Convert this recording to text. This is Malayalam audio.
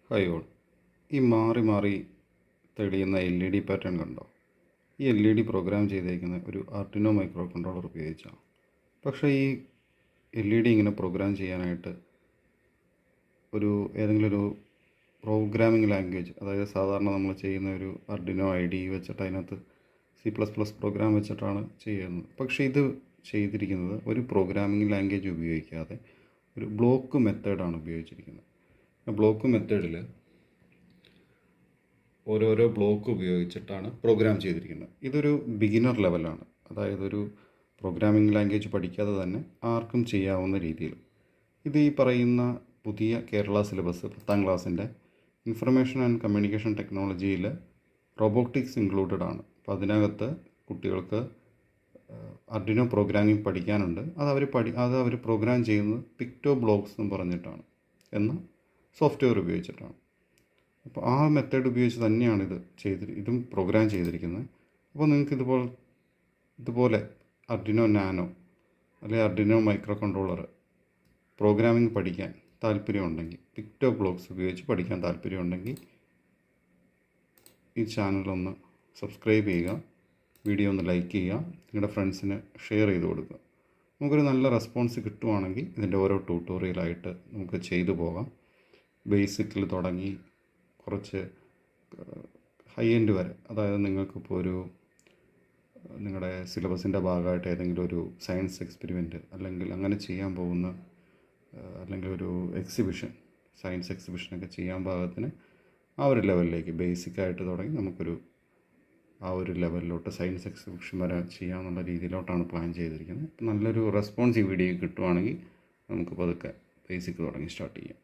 Hi all. ഈ മാറി മാറി തെളിയുന്ന LED പാറ്റേൺ കണ്ടോ? ഈ LED പ്രോഗ്രാം ചെയ്തേക്കുന്ന ഒരു ആർഡിനോ മൈക്രോ കൺട്രോളർ ഉപയോഗിച്ചാണ്. പക്ഷേ ഈ LED ഇങ്ങനെ പ്രോഗ്രാം ചെയ്യാനായിട്ട് ഏതെങ്കിലും ഒരു പ്രോഗ്രാമിംഗ് ലാംഗ്വേജ്, അതായത് സാധാരണ നമ്മൾ ചെയ്യുന്ന ഒരു ആർഡിനോ IDE വെച്ചിട്ട് അതിനകത്ത് C++ പ്രോഗ്രാം വെച്ചിട്ടാണ് ചെയ്യുന്നത്. പക്ഷേ ഇത് ചെയ്തിരിക്കുന്നത് ഒരു പ്രോഗ്രാമിംഗ് ലാംഗ്വേജ് ഉപയോഗിക്കാതെ ഒരു ബ്ലോക്ക് മെത്തേഡാണ് ഉപയോഗിച്ചിരിക്കുന്നത്. ബ്ലോക്ക് മെത്തേഡിൽ ഓരോരോ ബ്ലോക്ക് ഉപയോഗിച്ചിട്ടാണ് പ്രോഗ്രാം ചെയ്തിരിക്കുന്നത്. ഇതൊരു ബിഗിനർ ലെവലാണ്, അതായത് ഒരു പ്രോഗ്രാമിംഗ് ലാംഗ്വേജ് പഠിക്കാതെ തന്നെ ആർക്കും ചെയ്യാവുന്ന രീതിയിൽ. ഇത് ഈ പറയുന്ന പുതിയ കേരള സിലബസ് 10ാം ക്ലാസ്സിൻ്റെ ഇൻഫർമേഷൻ ആൻഡ് കമ്മ്യൂണിക്കേഷൻ ടെക്നോളജിയിൽ റോബോട്ടിക്സ് ഇൻക്ലൂഡഡ് ആണ്. അപ്പോൾ അതിനകത്ത് കുട്ടികൾക്ക് ആർഡിനോ പ്രോഗ്രാമിംഗ് പഠിക്കാനുണ്ട്. അത് അവർ പ്രോഗ്രാം ചെയ്യുന്നത് പിക്ടോ ബ്ലോക്സ് എന്ന് പറഞ്ഞിട്ടാണ്, എന്ന സോഫ്റ്റ്വെയർ ഉപയോഗിച്ചിട്ടാണ്. അപ്പോൾ ആ മെത്തേഡ് ഉപയോഗിച്ച് തന്നെയാണ് ഇതും പ്രോഗ്രാം ചെയ്തിരിക്കുന്നത്. അപ്പോൾ നിങ്ങൾക്ക് ഇതുപോലെ ആർഡിനോ നാനോ അല്ലെങ്കിൽ ആർഡിനോ മൈക്രോ കൺട്രോളർ പ്രോഗ്രാമിംഗ് പഠിക്കാൻ താല്പര്യമുണ്ടെങ്കിൽ, പിക്ടോ ബ്ലോക്സ് ഉപയോഗിച്ച് പഠിക്കാൻ താല്പര്യമുണ്ടെങ്കിൽ ഈ ചാനലൊന്ന് സബ്സ്ക്രൈബ് ചെയ്യുക, വീഡിയോ ഒന്ന് ലൈക്ക് ചെയ്യുക, നിങ്ങളുടെ ഫ്രണ്ട്സിന് ഷെയർ ചെയ്ത് കൊടുക്കുക. നമുക്കൊരു നല്ല റെസ്പോൺസ് കിട്ടുവാണെങ്കിൽ ഇതിൻ്റെ ഓരോ ട്യൂട്ടോറിയലായിട്ട് നമുക്ക് ചെയ്തു പോകാം. ബേസിക്കിൽ തുടങ്ങി കുറച്ച് ഹൈ എൻഡ് വരെ, അതായത് നിങ്ങൾക്കിപ്പോൾ നിങ്ങളുടെ സിലബസിൻ്റെ ഭാഗമായിട്ട് ഏതെങ്കിലും ഒരു സയൻസ് എക്സ്പെരിമെൻറ്റ് അല്ലെങ്കിൽ അങ്ങനെ ചെയ്യാൻ പോകുന്ന, അല്ലെങ്കിൽ ഒരു എക്സിബിഷൻ, സയൻസ് എക്സിബിഷനൊക്കെ ചെയ്യാൻ പാകത്തിന് ആ ഒരു ലെവലിലേക്ക് ബേസിക്കായിട്ട് തുടങ്ങി നമുക്കൊരു ആ ഒരു ലെവലിലോട്ട് സയൻസ് എക്സിബിഷൻ വരെ ചെയ്യാമെന്നുള്ള രീതിയിലോട്ടാണ് പ്ലാൻ ചെയ്തിരിക്കുന്നത്. നല്ലൊരു റെസ്പോൺസ് ഈ വീഡിയോ കിട്ടുവാണെങ്കിൽ നമുക്ക് പതുക്കെ ബേസിക് തുടങ്ങി സ്റ്റാർട്ട് ചെയ്യാം.